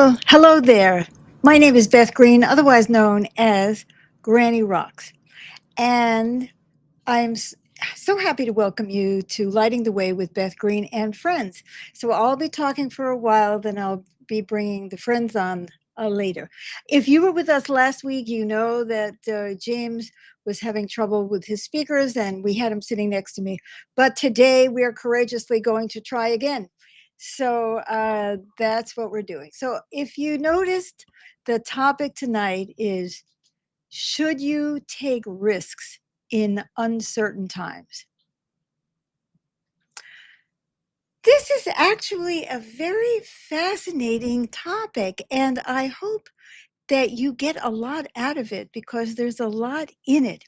Well, hello there. My name is Beth Green, otherwise known as Granny Rocks. And I'm so happy to welcome you to Lighting the Way with Beth Green and Friends. So I'll be talking for a while, then I'll be bringing the friends on later. If you were with us last week, you know that James was having trouble with his speakers and we had him sitting next to me. But today we are courageously going to try again. So that's what we're doing. So if you noticed, the topic tonight is, should you take risks in uncertain times? This is actually a very fascinating topic, and I hope that you get a lot out of it because there's a lot in it.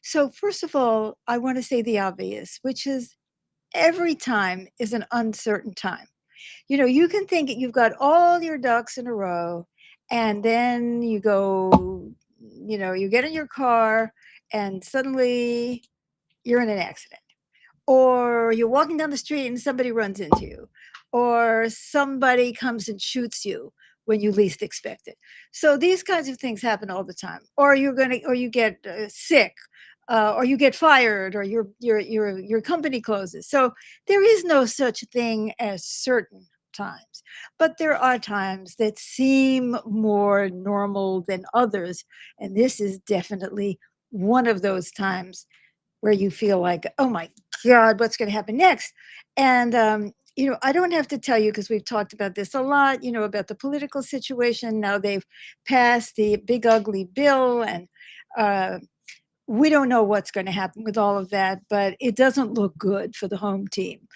So, first of all, I want to say the obvious, which is every time is an uncertain time. You can think that you've got all your ducks in a row, and then you go, you get in your car, and suddenly you're in an accident, or you're walking down the street and somebody runs into you, or somebody comes and shoots you when you least expect it. So these kinds of things happen all the time. Or you get sick, or you get fired, or your company closes. So there is no such thing as certain times, but there are times that seem more normal than others, and this is definitely one of those times where you feel like, oh my God, what's going to happen next? And, I don't have to tell you because we've talked about this a lot, about the political situation. Now they've passed the big ugly bill, and uh, we don't know what's going to happen with all of that, but it doesn't look good for the home team.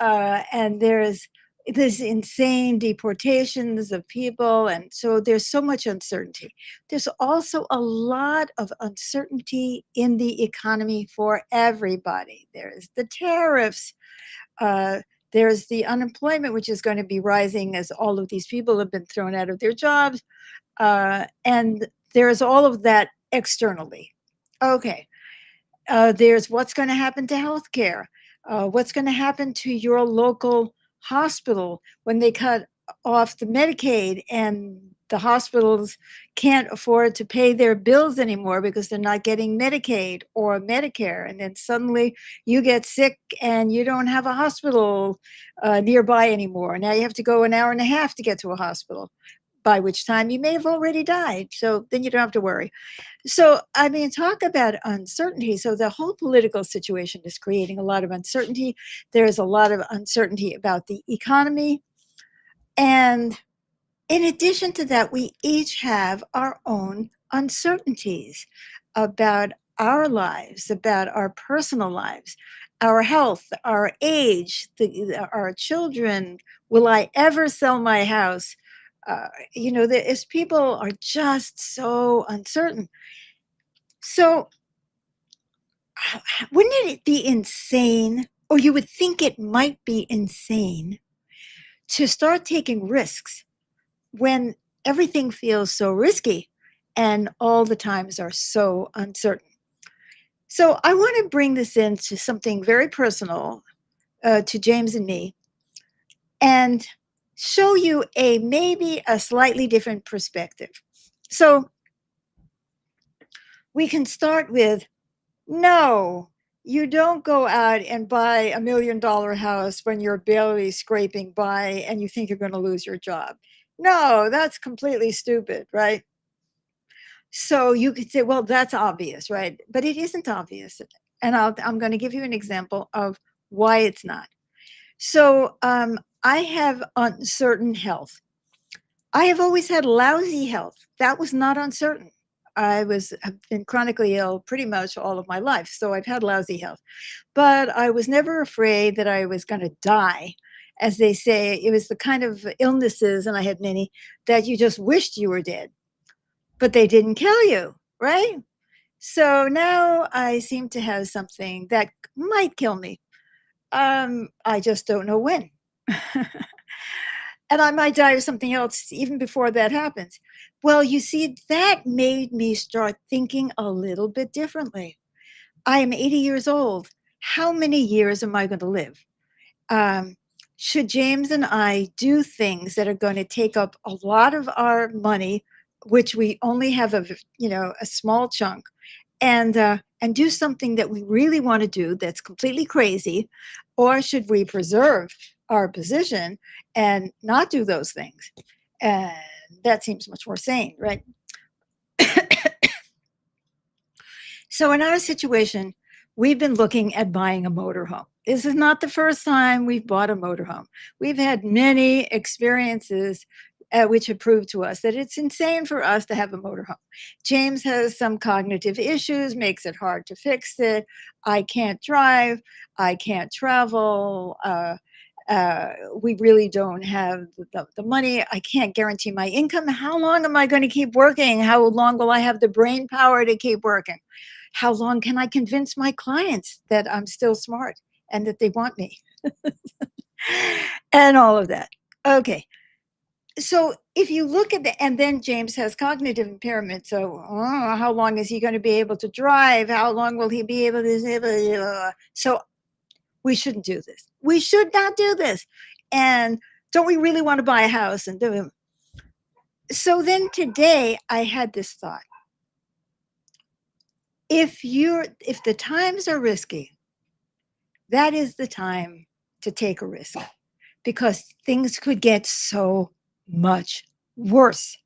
And there's this insane deportations of people, and so there's so much uncertainty. There's also a lot of uncertainty in the economy for everybody. There's the tariffs, uh, there's the unemployment, which is going to be rising as all of these people have been thrown out of their jobs, and there's all of that externally. Okay, there's what's going to happen to healthcare, what's going to happen to your local hospital when they cut off the Medicaid and the hospitals can't afford to pay their bills anymore because they're not getting Medicaid or Medicare. And then suddenly you get sick and you don't have a hospital nearby anymore. Now you have to go an hour and a half to get to a hospital, by which time you may have already died. So then you don't have to worry. So, I mean, talk about uncertainty. So, the whole political situation is creating a lot of uncertainty. There's a lot of uncertainty about the economy. And in addition to that, we each have our own uncertainties about our lives, about our personal lives, our health, our age, our children. Will I ever sell my house? As people are just so uncertain. So, wouldn't it be insane, or you would think it might be insane, to start taking risks when everything feels so risky and all the times are so uncertain? So, I want to bring this into something very personal to James and me, and show you a maybe a slightly different perspective. So, we can start with, no, you don't go out and buy $1 million house when you're barely scraping by and you think you're going to lose your job. No, that's completely stupid, right? So you could say, well, that's obvious, right? But it isn't obvious. And I'm going to give you an example of why it's not. So I have uncertain health. I have always had lousy health. That was not uncertain. Have been chronically ill pretty much all of my life, so I've had lousy health. But I was never afraid that I was going to die. As they say, it was the kind of illnesses, and I had many, that you just wished you were dead, but they didn't kill you, right? So now I seem to have something that might kill me. I just don't know when. And I might die of something else even before that happens. Well, you see, that made me start thinking a little bit differently. I am 80 years old. How many years am I going to live? Um, should James and I do things that are going to take up a lot of our money, which we only have a small chunk, and do something that we really want to do that's completely crazy, or should we preserve our position and not do those things? And that seems much more sane, right? So in our situation, we've been looking at buying a motorhome. This is not the first time we've bought a motorhome. We've had many experiences which have proved to us that it's insane for us to have a motorhome. James has some cognitive issues, makes it hard to fix it. I can't drive. I can't travel. We really don't have the money. I can't guarantee my income. How long am I going to keep working? How long will I have the brain power to keep working? How long can I convince my clients that I'm still smart and that they want me? And all of that. Okay. So if you look at and then James has cognitive impairment. So how long is he going to be able to drive? How long will he be able to? So we shouldn't do this. We should not do this. And don't we really want to buy a house and do it? So then today I had this thought. If the times are risky, that is the time to take a risk, because things could get so much worse.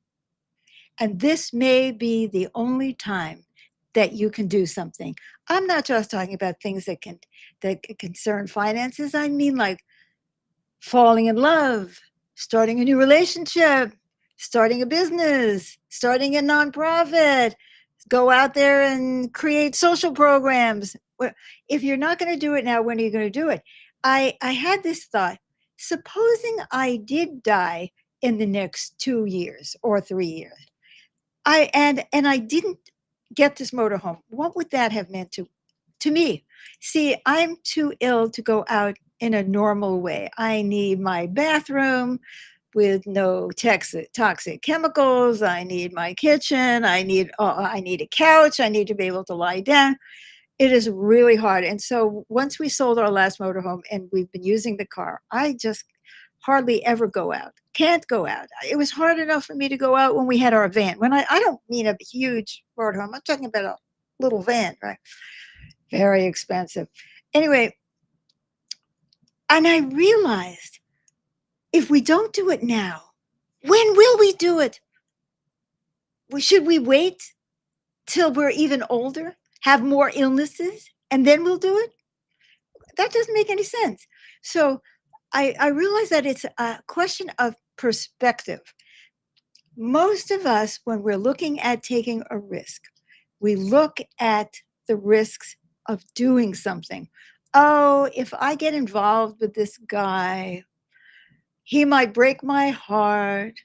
And this may be the only time that you can do something. I'm not just talking about things that concern finances. I mean, like falling in love, starting a new relationship, starting a business, starting a nonprofit, go out there and create social programs. If you're not going to do it now, when are you going to do it? I had this thought. Supposing I did die in the next 2 years or 3 years, and I didn't get this motorhome, what would that have meant to me? See, I'm too ill to go out in a normal way. I need my bathroom with no toxic chemicals. I need my kitchen. I need a couch. I need to be able to lie down. It is really hard. And so once we sold our last motorhome and we've been using the car, I just hardly ever go out. Can't go out. It was hard enough for me to go out when we had our van. When I don't mean a huge motorhome, I'm talking about a little van, right? Very expensive. Anyway, and I realized if we don't do it now, when will we do it? Should we wait till we're even older, have more illnesses, and then we'll do it? That doesn't make any sense. So I realize that it's a question of perspective. Most of us, when we're looking at taking a risk, we look at the risks of doing something. Oh, if I get involved with this guy, he might break my heart,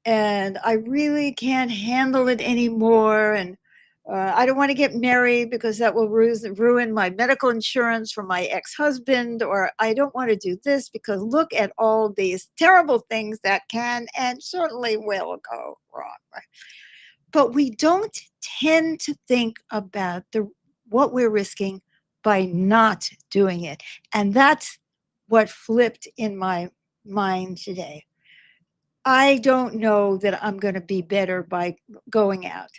and I really can't handle it anymore. And I don't want to get married because that will ruin my medical insurance from my ex-husband, or I don't want to do this because look at all these terrible things that can and certainly will go wrong. Right? But we don't tend to think about what we're risking by not doing it. And that's what flipped in my mind today. I don't know that I'm going to be better by going out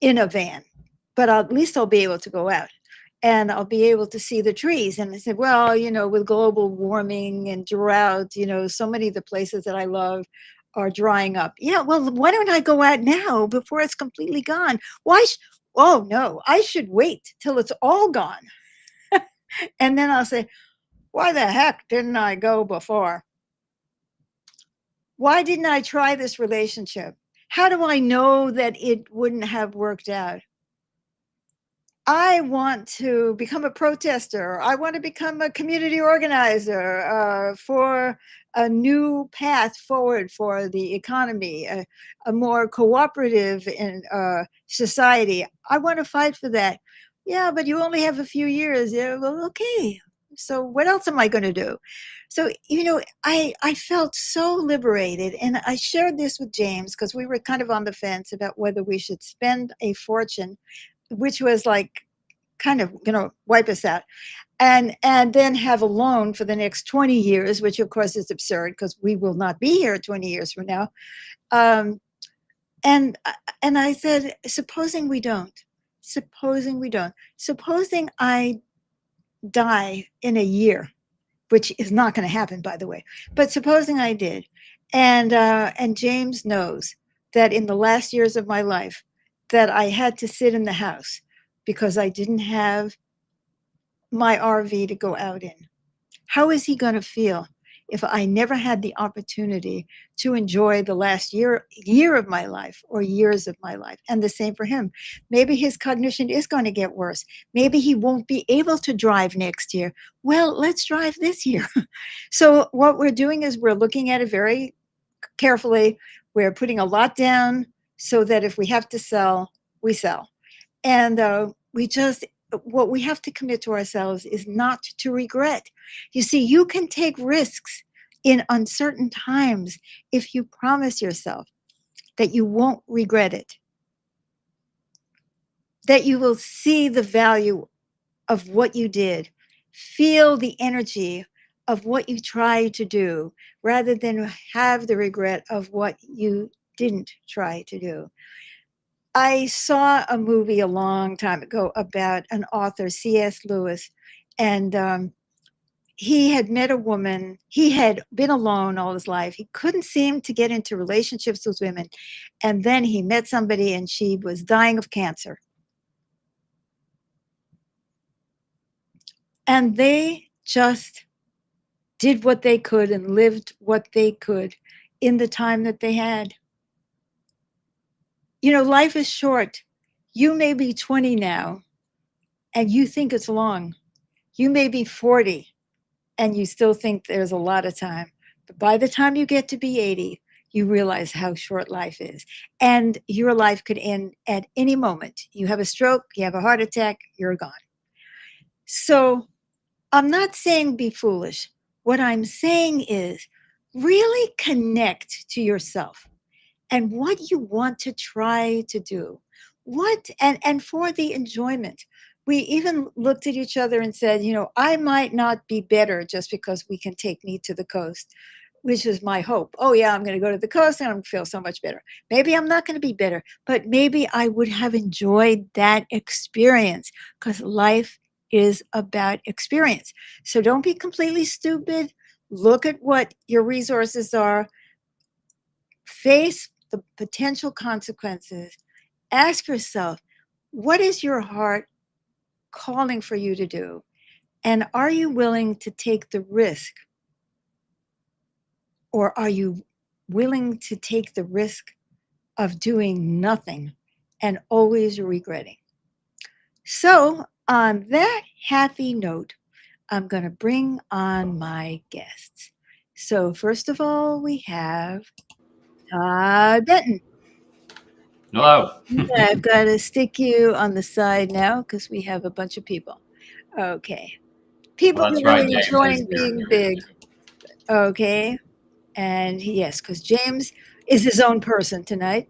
in a van, but at least I'll be able to go out and I'll be able to see the trees. And I said, well, with global warming and drought, so many of the places that I love are drying up. Yeah, well, why don't I go out now before it's completely gone? Oh, no, I should wait till it's all gone. And then I'll say, why the heck didn't I go before? Why didn't I try this relationship? How do I know that it wouldn't have worked out? I want to become a protester. I want to become a community organizer for a new path forward for the economy, a more cooperative society. I want to fight for that. Yeah, but you only have a few years. Yeah, well, okay. So what else am I going to do? So, I felt so liberated. And I shared this with James because we were kind of on the fence about whether we should spend a fortune, which was like kind of wipe us out. and then have a loan for the next 20 years, which of course is absurd because we will not be here 20 years from now. Um, and and I said, supposing we don't, supposing I die in a year, which is not going to happen, by the way. But supposing I did, and James knows that in the last years of my life, that I had to sit in the house because I didn't have my RV to go out in. How is he going to feel if I never had the opportunity to enjoy the last year of my life or years of my life? And the same for him. Maybe his cognition is going to get worse. Maybe he won't be able to drive next year. Well, let's drive this year. So what we're doing is we're looking at it very carefully. We're putting a lot down so that if we have to sell, we sell. And we just, what we have to commit to ourselves is not to regret. You see, you can take risks in uncertain times if you promise yourself that you won't regret it, that you will see the value of what you did, feel the energy of what you tried to do, rather than have the regret of what you didn't try to do. I saw a movie a long time ago about an author, C.S. Lewis, and he had met a woman. He had been alone all his life. He couldn't seem to get into relationships with women. And then he met somebody, and she was dying of cancer. And they just did what they could and lived what they could in the time that they had. You know, life is short. You may be 20 now and you think it's long. You may be 40 and you still think there's a lot of time. But by the time you get to be 80, you realize how short life is. And your life could end at any moment. You have a stroke, you have a heart attack, you're gone. So I'm not saying be foolish. What I'm saying is really connect to yourself and what you want to try to do. What and for the enjoyment. We even looked at each other and said, you know, I might not be better just because we can take me to the coast, which is my hope. Oh yeah, I'm going to go to the coast and I'm going to feel so much better. Maybe I'm not going to be better, but maybe I would have enjoyed that experience because life is about experience. So don't be completely stupid. Look at what your resources are. Face the potential consequences. Ask yourself, what is your heart calling for you to do? And are you willing to take the risk? Or are you willing to take the risk of doing nothing and always regretting? So, on that happy note, I'm going to bring on my guests. So, first of all, we have Todd Benton. Hello. I've got to stick you on the side now because we have a bunch of people. Okay. People Well, are that's right. really James is enjoying here. being big. Okay. And yes, because James is his own person tonight.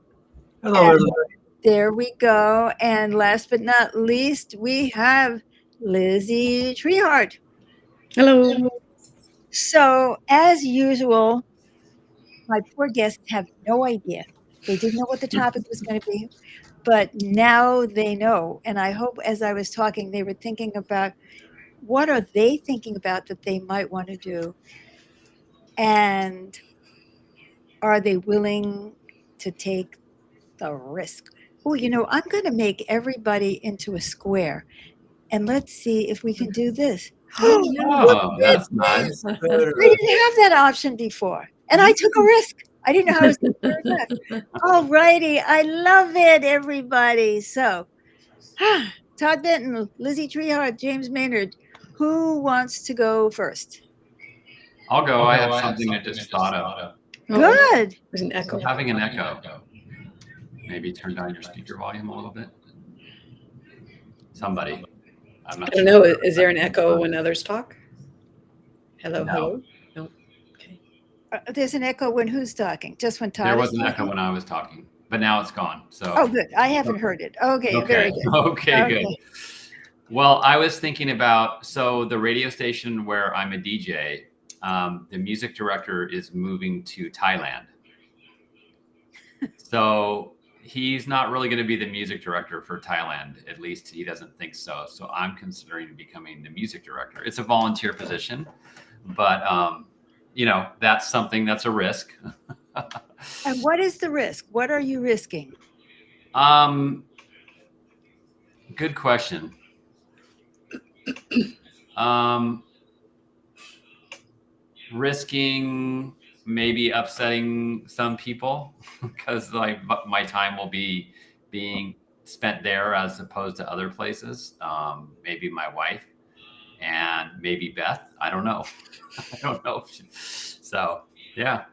Hello, And everybody. there we go. And last but not least, we have Lizzie Treehart. Hello. So, as usual, my poor guests have no idea. They didn't know what the topic was going to be, but now they know. And I hope as I was talking, they were thinking about what are they thinking about that they might want to do? And are they willing to take the risk? Oh, you know, I'm going to make everybody into a square. And let's see if we can do this. Oh, that's nice. I didn't have that option before. And I took a risk. I didn't know how I was going to turn it out. All righty. I love it, everybody. So, Todd Benton, Lizzie Treehart, James Maynard. Who wants to go first? I'll go. I have something I just thought of. Good. There's an echo. We're having an echo. Maybe turn down your speaker volume a little bit. Somebody. I'm I not don't sure. know. Is there an echo when others talk? Hello, No. hello? No. Okay. There's an echo when who's talking? Just when Todd There is was an echo talking? when I was talking, but now it's gone. So. Oh, good. I haven't heard it. Okay, very good. Okay, good. Well, I was thinking about, so the radio station where I'm a DJ, the music director is moving to Thailand. So he's not really going to be the music director for Thailand. At least he doesn't think so. So I'm considering becoming the music director. It's a volunteer position, but that's something that's a risk. And what is the risk? What are you risking? Good question. Risking maybe upsetting some people because like my time will be being spent there as opposed to other places. Maybe my wife and maybe Beth. I don't know. I don't know. So yeah.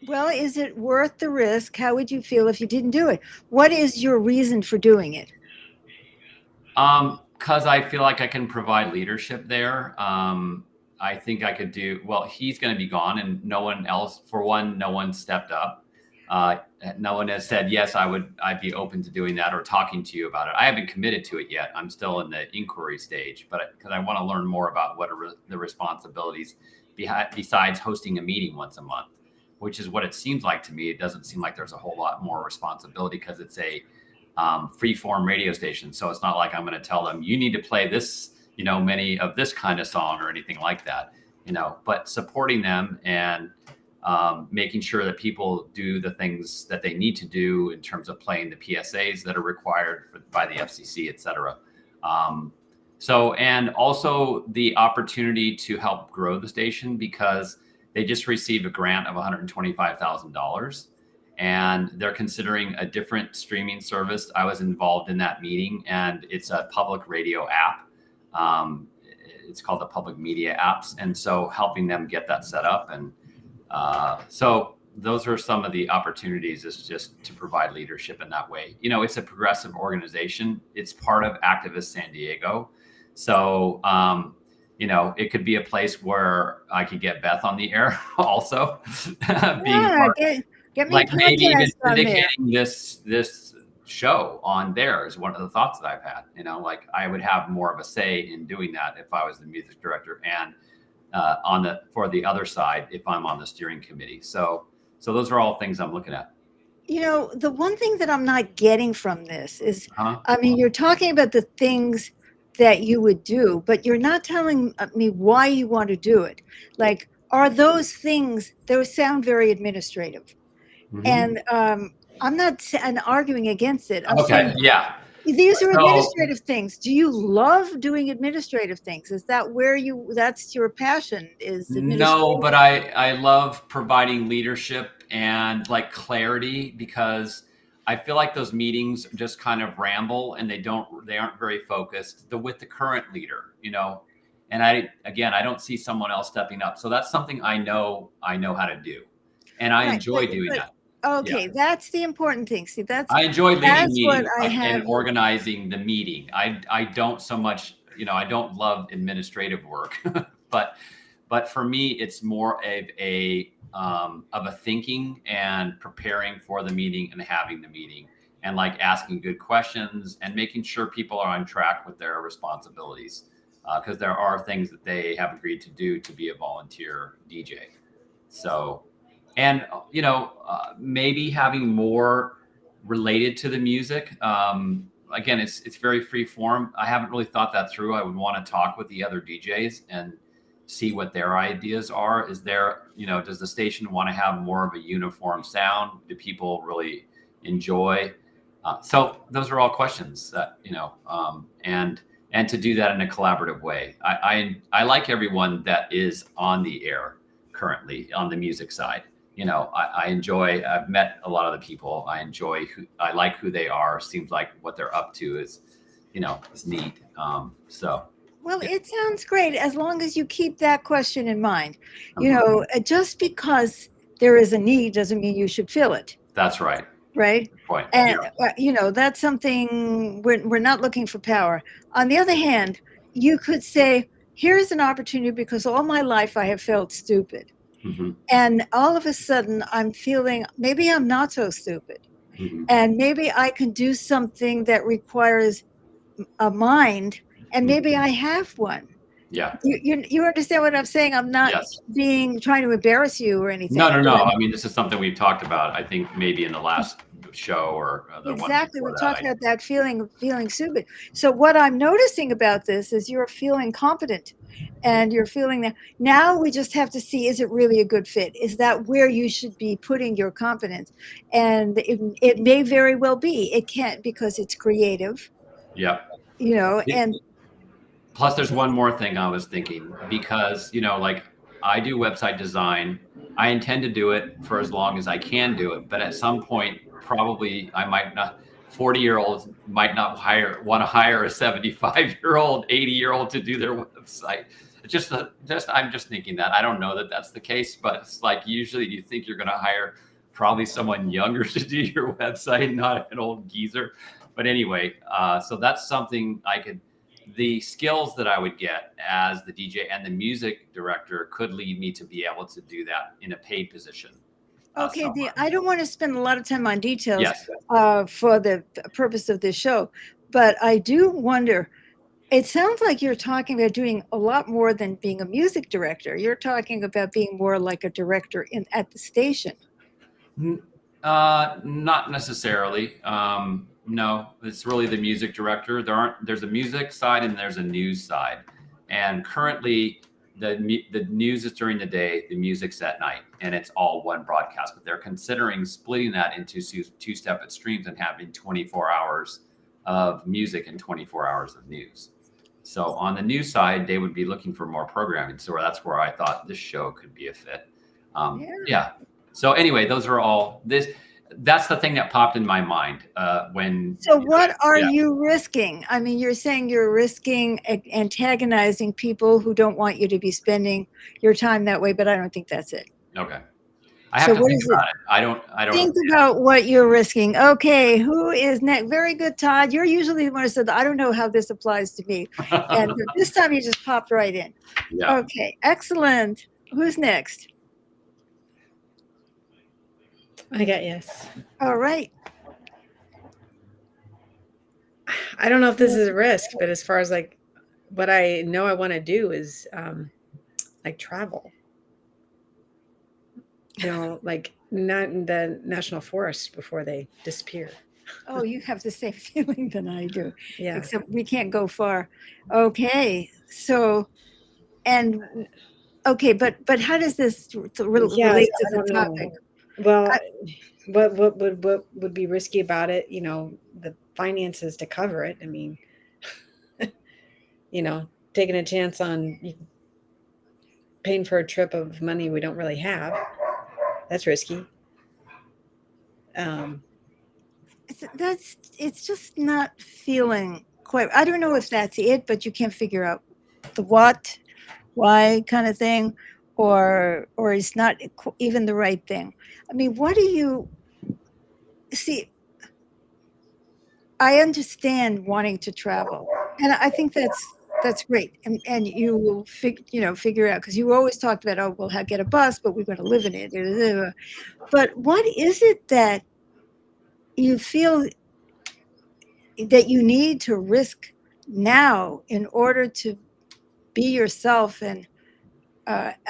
Well, is it worth the risk? How would you feel if you didn't do it? What is your reason for doing it? Because I feel like I can provide leadership there. I think I could do well. He's going to be gone, and no one else. For one, no one stepped up. No one has said yes. I'd be open to doing that or talking to you about it. I haven't committed to it yet. I'm still in the inquiry stage, but because I want to learn more about what are the responsibilities besides hosting a meeting once a month, which is what it seems like to me. It doesn't seem like there's a whole lot more responsibility because it's a free-form radio station. So it's not like I'm going to tell them, you need to play this, many of this kind of song or anything like that, but supporting them and making sure that people do the things that they need to do in terms of playing the PSAs that are required by the FCC, et cetera. And also the opportunity to help grow the station because they just received a grant of $125,000 and they're considering a different streaming service. I was involved in that meeting and it's a public radio app. It's called the Public Media Apps. And so helping them get that set up. And so those are some of the opportunities is just to provide leadership in that way. It's a progressive organization. It's part of Activist San Diego. So, it could be a place where I could get Beth on the air also. Get me like maybe even syndicating this show on there is one of the thoughts that I've had. Like I would have more of a say in doing that if I was the music director and for the other side if I'm on the steering committee. So those are all things I'm looking at. The one thing that I'm not getting from this is, you're talking about the things that you would do, but you're not telling me why you want to do it. Like, are those things, those sound very administrative. Mm-hmm. And I'm not arguing against it. I'm saying, yeah. These are administrative things. Do you love doing administrative things? Is that that's your passion is No, but I love providing leadership and like clarity because I feel like those meetings just kind of ramble and they aren't very focused with the current leader, and I don't see someone else stepping up. So that's something I know how to do. And I enjoy doing that. Okay, yeah. That's the important thing. See, I enjoy leading meetings and organizing the meeting. I don't so much, I don't love administrative work, but for me, it's more of a thinking and preparing for the meeting and having the meeting and like asking good questions and making sure people are on track with their responsibilities because there are things that they have agreed to do to be a volunteer DJ. So. And, maybe having more related to the music. Again, it's very free form. I haven't really thought that through. I would want to talk with the other DJs and see what their ideas are. Is there, does the station want to have more of a uniform sound? Do people really enjoy? So those are all questions that, and to do that in a collaborative way. I like everyone that is on the air currently on the music side. I've met a lot of the people. I like who they are. Seems like what they're up to is neat. Well, it sounds great as long as you keep that question in mind. Just because there is a need doesn't mean you should fill it. That's right. Right. Good point. And, that's something we're not looking for power. On the other hand, you could say, here's an opportunity because all my life I have felt stupid. Mm-hmm. And all of a sudden I'm feeling maybe I'm not so stupid. Mhm. And maybe I can do something that requires a mind, and maybe I have one. Yeah. You understand what I'm saying? I'm not Yes. trying to embarrass you or No, anything. no, But no. I mean, this is something we've talked about, I think maybe in the last show or the one exactly, before we that. talked about that feeling of feeling stupid. So what I'm noticing about this is you're feeling competent, and you're feeling that now we just have to see, is it really a good fit? Is that where you should be putting your confidence? And it may very well be. It can't, because it's creative, Yeah. and Plus, there's one more thing I was thinking, because, like, I do website design. I intend to do it for as long as I can do it. But at some point, probably I might not, 40-year-olds might not want to hire a 75-year-old, 80-year-old to do their website. It's I'm just thinking that. I don't know that that's the case, but it's like usually you think you're going to hire probably someone younger to do your website, not an old geezer. But anyway, so that's something the skills that I would get as the DJ and the music director could lead me to be able to do that in a paid position. okay, I don't want to spend a lot of time on details Yes. for the purpose of this show, but I do wonder. It sounds like you're talking about doing a lot more than being a music director. You're talking about being more like a director at the station. Not necessarily. No, it's really the music director. There's a music side and there's a news side. And currently the news is during the day, the music's at night, and it's all one broadcast, but they're considering splitting that into two separate streams and having 24 hours of music and 24 hours of news. So on the news side, they would be looking for more programming. So that's where I thought this show could be a fit. Yeah. So anyway, those are all that's the thing that popped in my mind when. So what are you risking? I mean, you're saying you're risking antagonizing people who don't want you to be spending your time that way, but I don't think that's it. Okay. I have to think about it. I don't think about what you're risking. Okay, who is next? Very good, Todd. You're usually the one who said, I don't know how this applies to me. And this time you just popped right in. Yeah. Okay, excellent. Who's next? I got yes. All right. I don't know if this is a risk, but as far as like what I know I want to do is like travel. Like not in the national forest before they disappear. Oh, you have the same feeling than I do. Yeah. Except we can't go far. Okay. So, but how does this relate to the topic? Well, what would be risky about it? The finances to cover it. I mean, taking a chance on paying for a trip of money we don't really have. That's risky. It's just not feeling quite. I don't know if that's it, but you can't figure out the what, why kind of thing, or it's not even the right thing. I mean, what do you see? I understand wanting to travel, and I think that's great, and you will figure out, because you always talked about, oh, we'll get a bus, but we're going to live in it. But what is it that you feel that you need to risk now in order to be yourself? And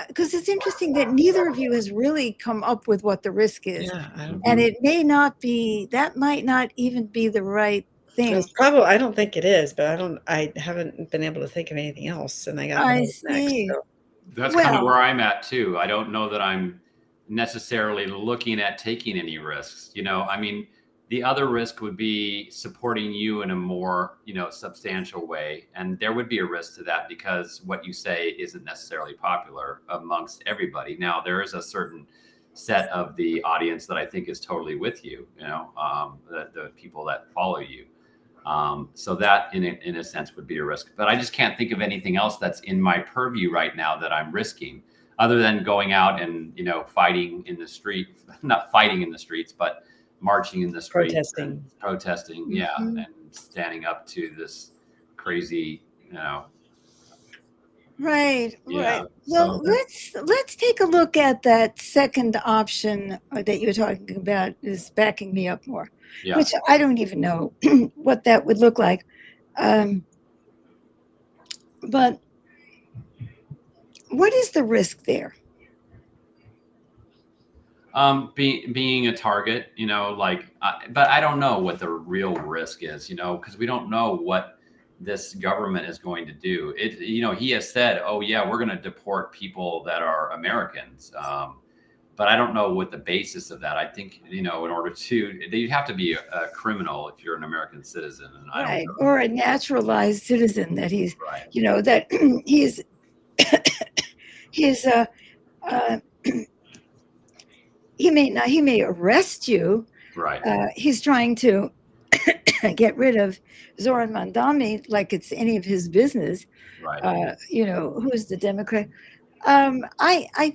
because it's interesting that neither of you has really come up with what the risk is. And it may not be, that might not even be the right thing. It's probably, I don't think it is, but I haven't been able to think of anything else, and I see. Next, so. That's kind of where I'm at too. I don't know that I'm necessarily looking at taking any risks. I mean, the other risk would be supporting you in a more, substantial way. And there would be a risk to that, because what you say isn't necessarily popular amongst everybody. Now, there is a certain set of the audience that I think is totally with you, the people that follow you. So that in a sense would be a risk, but I just can't think of anything else that's in my purview right now that I'm risking, other than going out and, fighting in the street, not fighting in the streets, but marching in the streets, protesting, yeah, and standing up to this crazy, Right, Yeah. right. Well, So let's take a look at that second option that you're talking about is backing me up more, yeah. which I don't even know what that would look like. Um, but what is the risk there? Being a target, but I don't know what the real risk is, because we don't know what this government is going to do. He has said, oh yeah, we're going to deport people that are Americans. But I don't know what the basis of that. I think, in order to, you'd have to be a criminal if you're an American citizen. And I don't Right, know. or a naturalized citizen that he's, Right. that he's he's uh, he may arrest you. Right. He's trying to get rid of Zoran Mandami like it's any of his business. Right. Who's the Democrat? I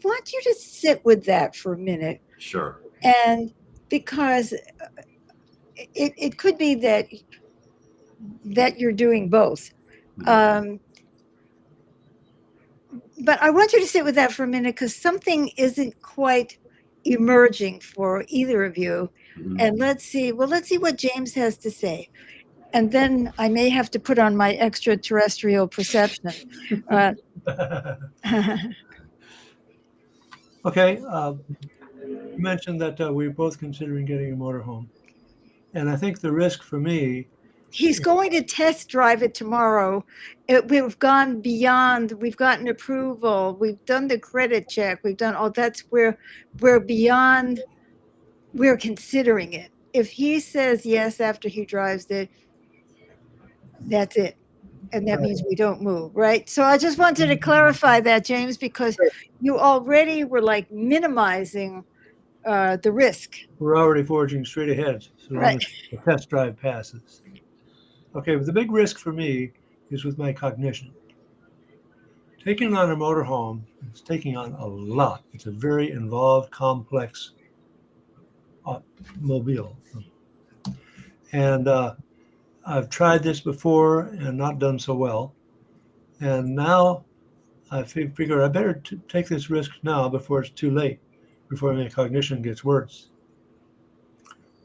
want you to sit with that for a minute, Sure. and because it could be that you're doing both. Um, but I want you to sit with that for a minute because something isn't quite emerging for either of you. Mhm. And let's see what James has to say. And then I may have to put on my extraterrestrial perception. Uh, Okay, you mentioned that we're both considering getting a motorhome, and I think the risk for me, He's going to test drive it tomorrow. We've gone beyond. We've gotten approval. We've done the credit check. We've done all. That's where we're beyond. We're considering it. If he says yes after he drives it, that's it. And that means we don't move, right? So I just wanted to clarify that, James, because you already were like minimizing the risk. we're already forging straight ahead, so long Right. as the test drive passes. Okay, but the big risk for me is with my cognition. Taking on a motorhome is taking on a lot. It's a very involved, complex mobile. And I've tried this before and not done so well. And now I figure I better take this risk now before it's too late, before my cognition gets worse.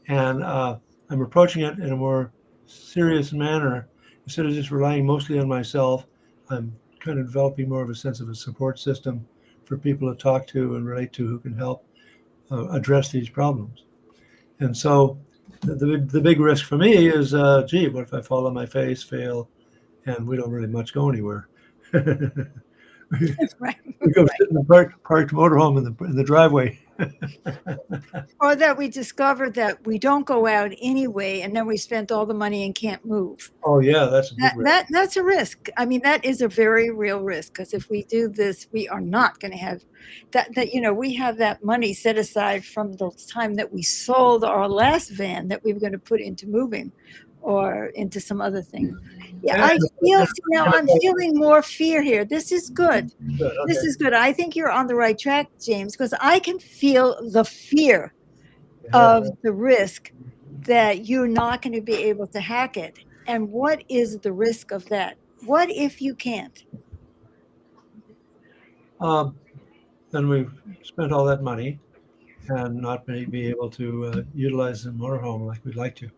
And I'm approaching it in a more serious manner. Instead of just relying mostly on myself, I'm kind of developing more of a sense of a support system for people to talk to and relate to who can help address these problems. And so the big risk for me is, gee, what if I fall on my face, fail, and we don't really much go anywhere? Right. We go sit in the parked motorhome in the driveway. Or that we discovered that we don't go out anyway, and then we spent all the money and can't move. Oh yeah, that's a big risk. That's a risk. I mean, that is a very real risk because if we do this, we are not going to have that. We have that money set aside from the time that we sold our last van that we were going to put into moving, or into some other thing. Yeah, I feel now I'm feeling more fear here. This is good. Good, This okay. is good. I think you're on the right track, James, because I can feel the fear of the risk that you're not going to be able to hack it. And what is the risk of that? What if you can't? Then we've spent all that money and not be able to utilize the motorhome like we'd like to.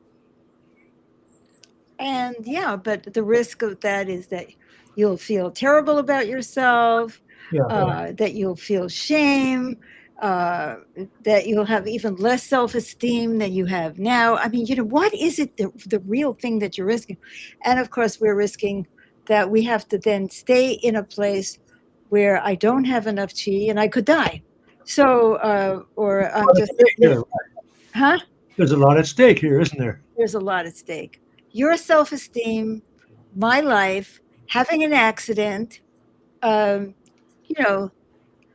And yeah, but the risk of that is that you'll feel terrible about yourself, Yeah. that you'll feel shame, that you'll have even less self-esteem than you have now. I mean, what is it, the real thing that you're risking? And of course, we're risking that we have to then stay in a place where I don't have enough chi and I could die. So, or I'm just, huh? There's a lot at stake here, isn't there? There's a lot at stake. Your self-esteem, my life, having an accident, um,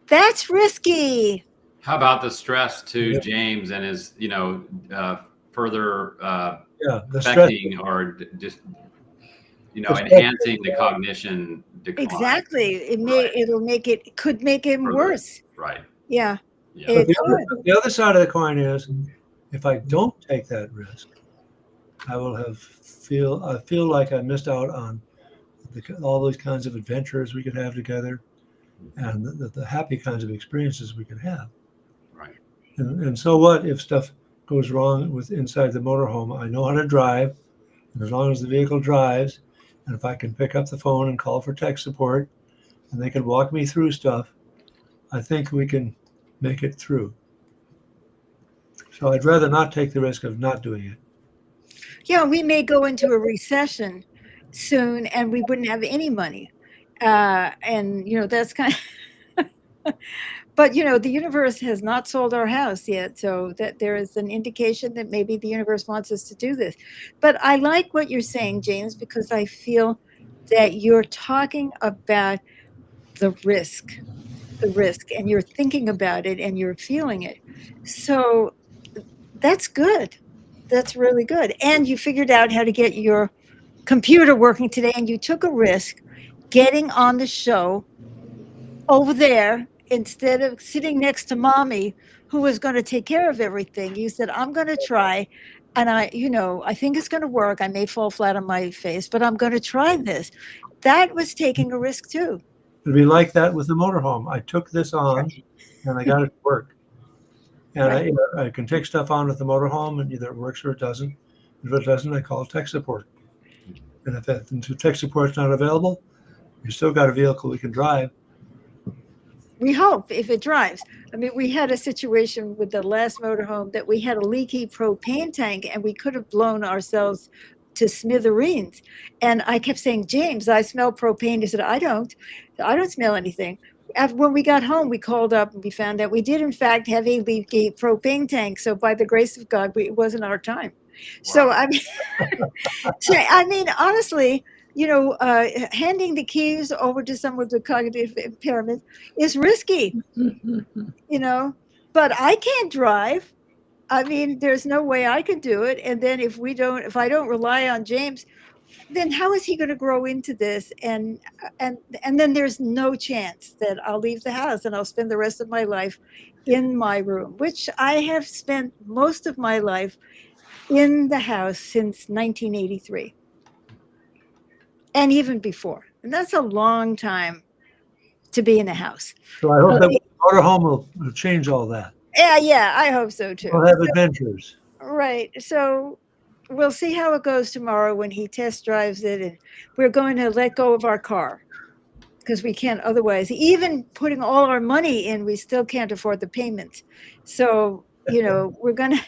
that's risky. How about the stress to Yeah. James and his, further Yeah, the stress. affecting or just, enhancing the cognition decline? Exactly. It could make it Further. worse. Right. Yeah. Yeah. But It the could. other side of the coin is, if I don't take that risk, I will I feel like I missed out on all those kinds of adventures we could have together, and the happy kinds of experiences we could have. Right. And so what if stuff goes wrong with inside the motorhome? I know how to drive, and as long as the vehicle drives, and if I can pick up the phone and call for tech support, and they can walk me through stuff, I think we can make it through. So I'd rather not take the risk of not doing it. Yeah, we may go into a recession soon and we wouldn't have any money. And, that's kind of, but, the universe has not sold our house yet. So that there is an indication that maybe the universe wants us to do this. But I like what you're saying, James, because I feel that you're talking about the risk, and you're thinking about it and you're feeling it. So that's good. That's really good. And you figured out how to get your computer working today, and you took a risk getting on the show over there instead of sitting next to mommy, who was going to take care of everything. You said, I'm going to try. And I think it's going to work. I may fall flat on my face, but I'm going to try this. That was taking a risk too. It'd be like that with the motorhome. I took this on, and I got it to work. And Right. I can take stuff on with the motorhome, and either it works or it doesn't. If it doesn't, I call tech support. And if the tech support's not available, you still got a vehicle we can drive. We hope, if it drives. I mean, we had a situation with the last motorhome that we had a leaky propane tank, and we could have blown ourselves to smithereens. And I kept saying, James, I smell propane. He said, I don't smell anything. When we got home, we called up and we found out we did, in fact, have a leaky propane tank. So by the grace of God, it wasn't our time. So, Wow. I mean, honestly, handing the keys over to someone with cognitive impairment is risky, but I can't drive. I mean, there's no way I could do it. And then if I don't rely on James, then how is he going to grow into this? And then there's no chance that I'll leave the house and I'll spend the rest of my life in my room, which I have spent most of my life in the house since 1983. And even before. And that's a long time to be in a house. So I hope that the motorhome will change all that. Yeah, I hope so too. We'll have adventures. Right. So we'll see how it goes tomorrow when he test drives it. And we're going to let go of our car because we can't otherwise. Even putting all our money in, we still can't afford the payments. So, we're going to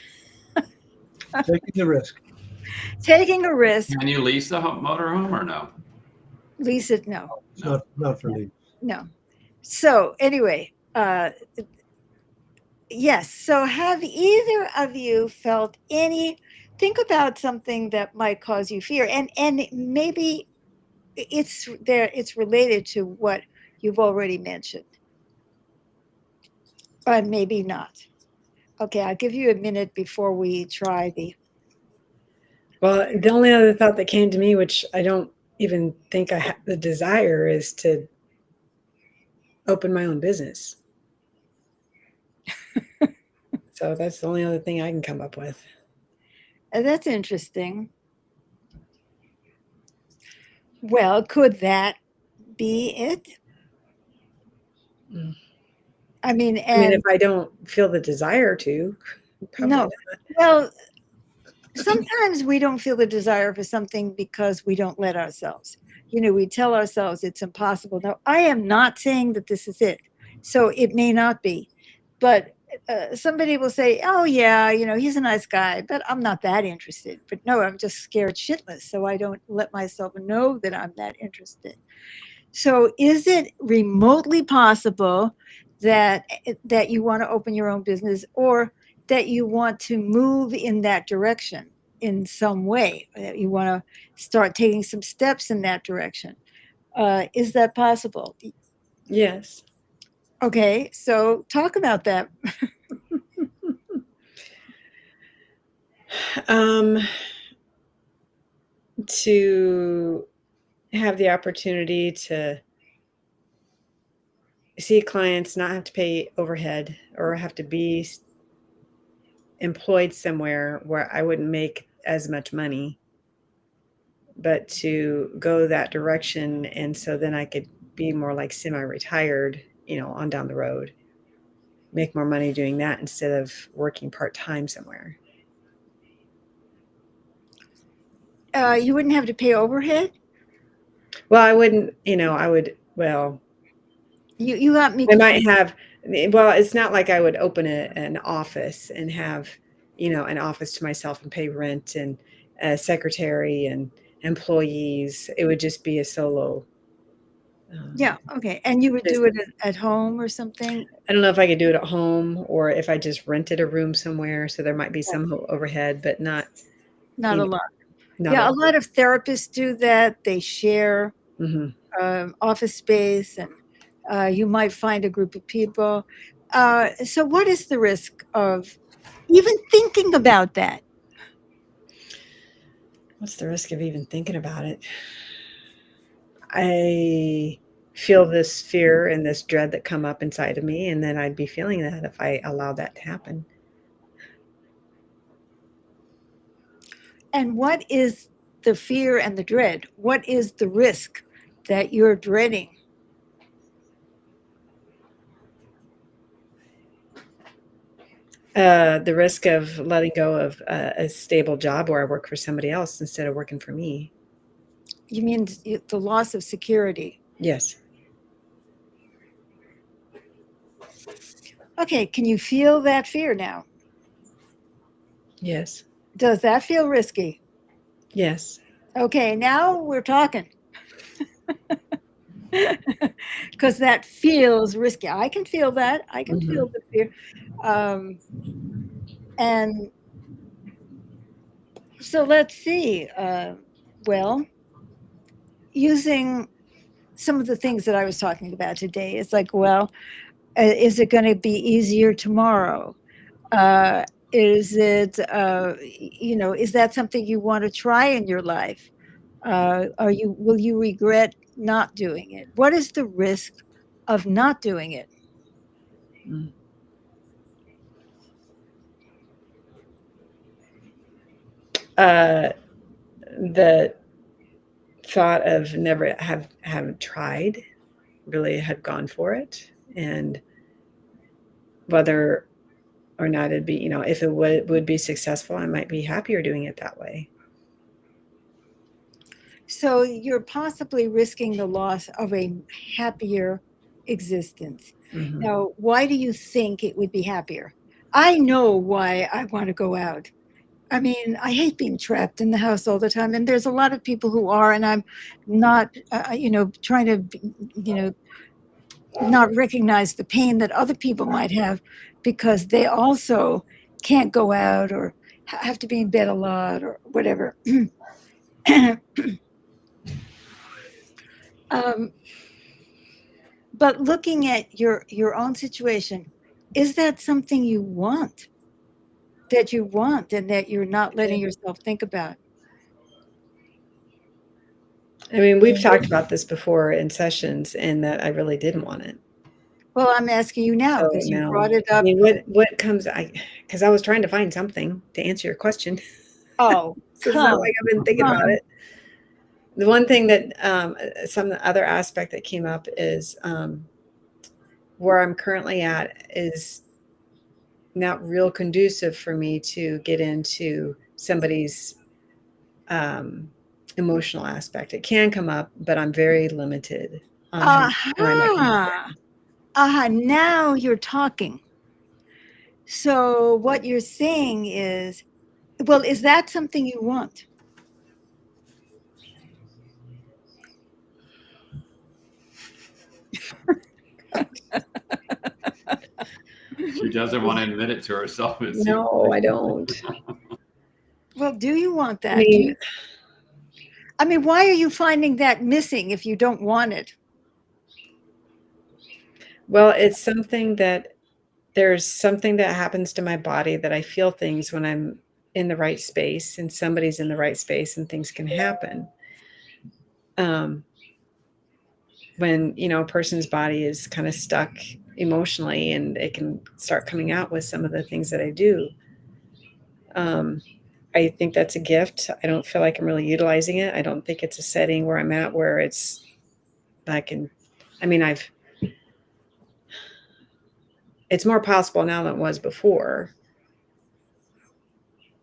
Taking the risk. taking a risk. Can you lease the motorhome or no? Lease it? No. It's not for me. No. So anyway, yes. So have either of you felt think about something that might cause you fear, and maybe it's related to what you've already mentioned, but maybe not. Okay, I'll give you a minute before we try the. Well, the only other thought that came to me, which I don't even think I have the desire, is to open my own business. So that's the only other thing I can come up with. That's interesting. Well, could that be it? Mm. I mean, if I don't feel the desire to, probably no. not. Well, sometimes we don't feel the desire for something because we don't let ourselves. We tell ourselves it's impossible. Now, I am not saying that this is it. So it may not be. But somebody will say, oh, yeah, he's a nice guy, but I'm not that interested. But no, I'm just scared shitless. So I don't let myself know that I'm that interested. So is it remotely possible that you want to open your own business, or that you want to move in that direction in some way? You want to start taking some steps in that direction. Is that possible? Yes. Okay, so talk about that. To have the opportunity to see clients, not have to pay overhead or have to be employed somewhere where I wouldn't make as much money, but to go that direction. And so then I could be more like semi-retired, on down the road, make more money doing that instead of working part-time somewhere. You wouldn't have to pay overhead? Well, I wouldn't, well, You got me. I might have, well, it's not like I would open an office and have, an office to myself and pay rent and a secretary and employees. It would just be a solo. Yeah. Okay. And you would do it at home or something? I don't know if I could do it at home or if I just rented a room somewhere. So there might be some overhead, but not a lot. Not Yeah. A lot of therapists do that. They share office space, and you might find a group of people. So what is the risk of even thinking about that? What's the risk of even thinking about it? I feel this fear and this dread that come up inside of me, and then I'd be feeling that if I allowed that to happen. And what is the fear and the dread? What is the risk that you're dreading? The risk of letting go of a stable job where I work for somebody else instead of working for me. You mean the loss of security? Yes. Okay, can you feel that fear now? Yes. Does that feel risky? Yes. Okay, now we're talking. Because that feels risky. I can feel that. I can feel the fear. And so let's see. Well, using some of the things that I was talking about today, it's like, well, is it going to be easier tomorrow? Is it, is that something you want to try in your life? Will you regret not doing it? What is the risk of not doing it? The thought of never haven't tried, really had gone for it, and whether or not it'd be, if it would be successful, I might be happier doing it that way. So you're possibly risking the loss of a happier existence. Now, why do you think it would be happier? I know why I want to go out. I mean, I hate being trapped in the house all the time. And there's a lot of people who are, and I'm not, trying to, not recognize the pain that other people might have because they also can't go out or have to be in bed a lot or whatever. But looking at your own situation, is that something you want? That you want and that you're not letting yourself think about? I mean, we've talked about this before in sessions, and that I really didn't want it. Well, I'm asking you now So because you now, brought it up. I mean, what comes? Because I was trying to find something to answer your question. Oh, So it's not like I've been thinking about it. The one thing that some other aspect that came up is where I'm currently at is not real conducive for me to get into somebody's emotional aspect. It can come up, but I'm very limited on how I might understand. Now you're talking. So what you're saying is, well, is that something you want? She doesn't want to admit it to herself. No, I don't. Well, do you want that? I mean, why are you finding that missing if you don't want it? Well, it's something that there's something that happens to my body that I feel things when I'm in the right space and somebody's in the right space and things can happen. When, a person's body is kind of stuck emotionally and it can start coming out with some of the things that I do. I think that's a gift. I don't feel like I'm really utilizing it. I don't think it's a setting where I'm at where it's it's more possible now than it was before,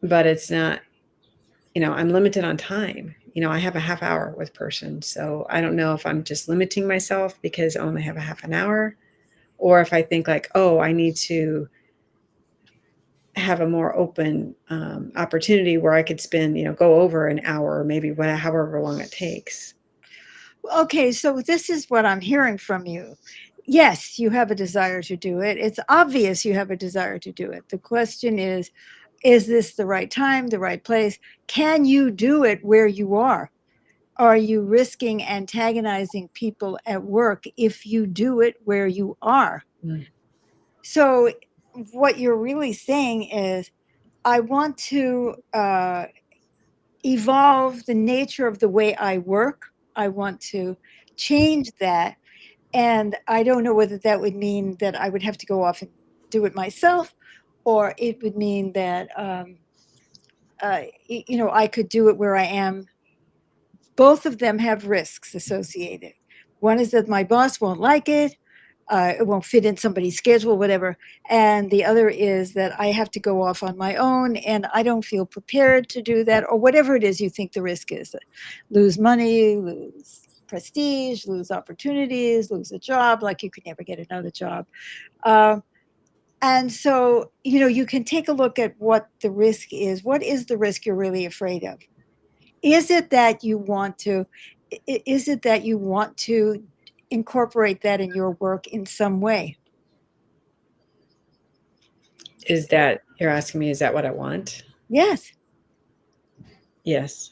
but it's not, I'm limited on time. I have a half hour with person. So I don't know if I'm just limiting myself because I only have a half an hour, or if I think like, oh, I need to have a more open opportunity where I could spend, go over an hour or maybe however long it takes. Okay, so this is what I'm hearing from you. Yes, you have a desire to do it. It's obvious you have a desire to do it. The question is this the right time, the right place? Can you do it where you are? Are you risking antagonizing people at work if you do it where you are? Mm. So, what you're really saying is, I want to evolve the nature of the way I work. I want to change that. And I don't know whether that would mean that I would have to go off and do it myself, or it would mean that, I could do it where I am. Both of them have risks associated. One is that my boss won't like it. It won't fit in somebody's schedule, whatever. And the other is that I have to go off on my own and I don't feel prepared to do that, or whatever it is you think the risk is. Lose money, lose prestige, lose opportunities, lose a job, like you could never get another job. And so, you can take a look at what the risk is. What is the risk you're really afraid of? Is it that you want to, is it that you want to incorporate that in your work in some way? Is that, you're asking me, is that what I want? Yes. Yes.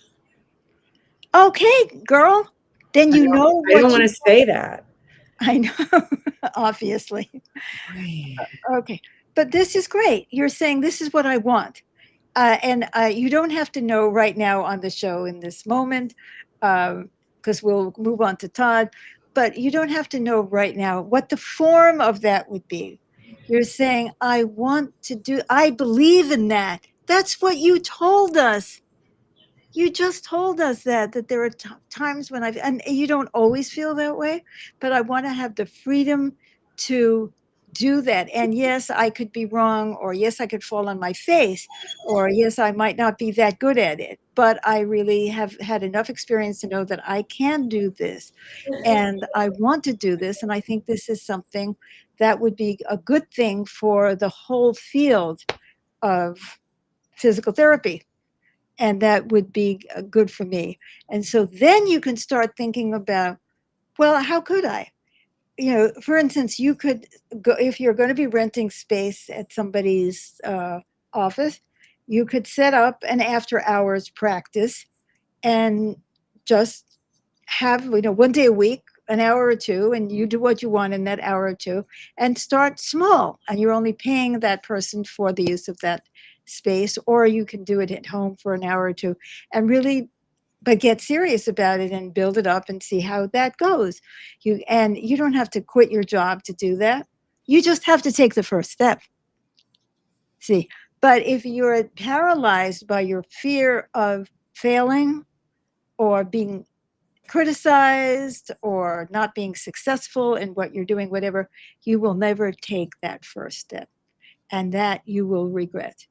Okay, girl. Then I you don't, know I don't what want you to say that. I know, obviously. Okay. But this is great. You're saying this is what I want. And you don't have to know right now on the show in this moment, because we'll move on to Todd, but you don't have to know right now what the form of that would be. You're saying, I believe in that. That's what you told us. You just told us that there are times when and you don't always feel that way, but I want to have the freedom to do that. And yes, I could be wrong, or yes, I could fall on my face, or yes, I might not be that good at it, but I really have had enough experience to know that I can do this and I want to do this. And I think this is something that would be a good thing for the whole field of physical therapy, and that would be good for me. And so then you can start thinking about, well, how could I? For instance, you could go, if you're going to be renting space at somebody's office, you could set up an after hours practice and just have, one day a week, an hour or two, and you do what you want in that hour or two, and start small. And you're only paying that person for the use of that space, or you can do it at home for an hour or two and really, but get serious about it and build it up and see how that goes. You don't have to quit your job to do that. You just have to take the first step. See, but if you're paralyzed by your fear of failing or being criticized or not being successful in what you're doing, whatever, you will never take that first step, and that you will regret.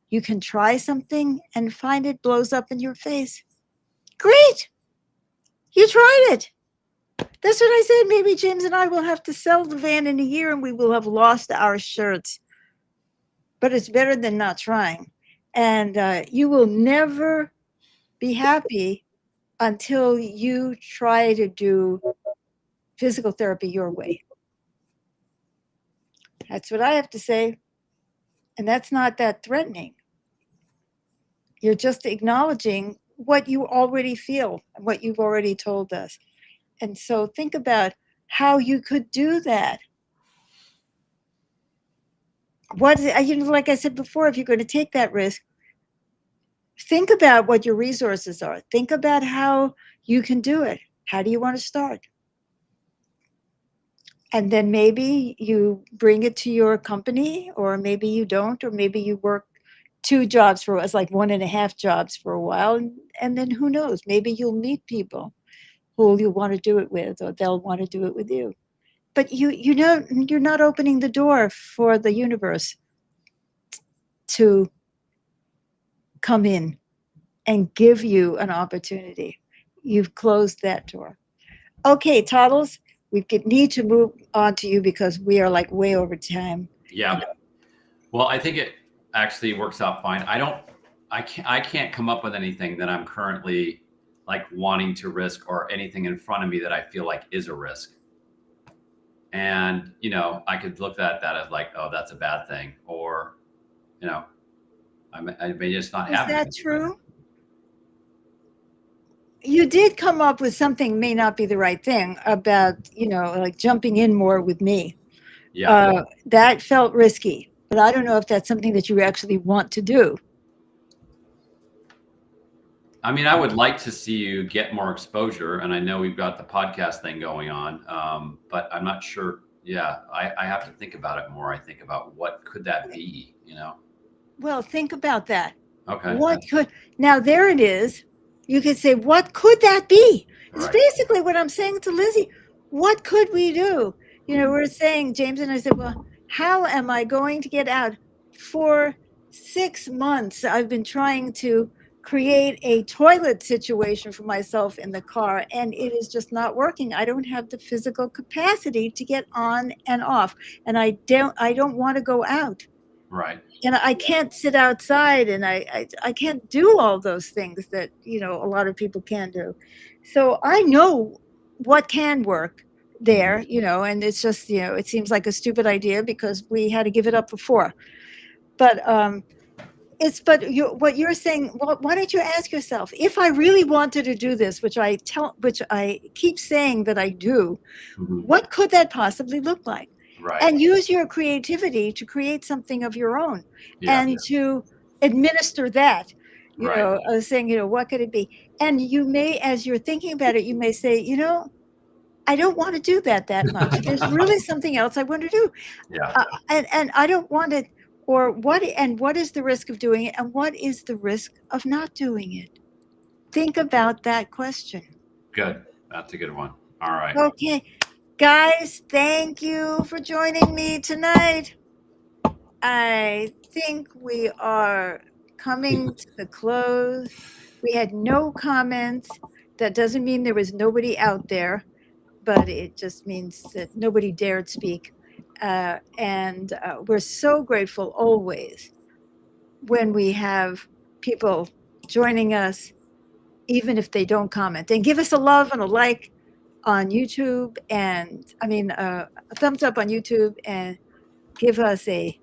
You can try something and find it blows up in your face. Great. You tried it. That's what I said. Maybe James and I will have to sell the van in a year and we will have lost our shirts. But it's better than not trying. And you will never be happy until you try to do physical therapy your way. That's what I have to say. And that's not that threatening. You're just acknowledging what you already feel and what you've already told us. And so think about how you could do that. Like I said before, if you're going to take that risk, think about what your resources are. Think about how you can do it. How do you want to start? And then maybe you bring it to your company, or maybe you don't, or maybe you work 2 jobs for us, like 1.5 jobs for a while, and then who knows? Maybe you'll meet people who you want to do it with, or they'll want to do it with you. But you know, you're not opening the door for the universe to come in and give you an opportunity. You've closed that door. Okay, Toddles, we need to move on to you because we are like way over time. Yeah. Well, I think it actually works out fine. I can't come up with anything that I'm currently like wanting to risk, or anything in front of me that I feel like is a risk. And, you know, I could look at that as like, oh, that's a bad thing. Or, you know, I may just not have. Is that true? You did come up with something may not be the right thing about, you know, like jumping in more with me. Yeah. That felt risky, but I don't know if that's something that you actually want to do. I mean, I would like to see you get more exposure, and I know we've got the podcast thing going on, but I'm not sure. Yeah, I have to think about it more. I think about what could that be, you know? Well, think about that. Okay. What could, now there it is. You could say, what could that be? It's Right. basically what I'm saying to Lizzie. What could we do? You know, we're saying, James and I said, well, how am I going to get out? For 6 months, I've been trying to create a toilet situation for myself in the car, and it is just not working. I don't have the physical capacity to get on and off, and I don't want to go out. Right. And I can't sit outside, and I can't do all those things that, you know, a lot of people can do. So I know what can work there, you know, and it's just, you know, it seems like a stupid idea because we had to give it up before. But what you're saying, well, why don't you ask yourself, if I really wanted to do this, which I keep saying that I do, what could that possibly look like? Right. And use your creativity to create something of your own, and to administer that, you know, saying, you know, what could it be? And you may, as you're thinking about it, you may say, you know, I don't want to do that much. There's really something else I want to do. Yeah. And I don't want it. Or what is the risk of doing it? And what is the risk of not doing it? Think about that question. Good. That's a good one. All right. Okay. Guys, thank you for joining me tonight. I think we are coming to the close. We had no comments. That doesn't mean there was nobody out there, but it just means that nobody dared speak. And we're so grateful always when we have people joining us, even if they don't comment. And give us a love and a like on YouTube, and a thumbs up on YouTube, and give us a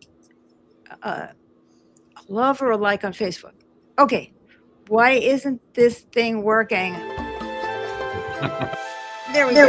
love or a like on Facebook. Okay, why isn't this thing working? There we go.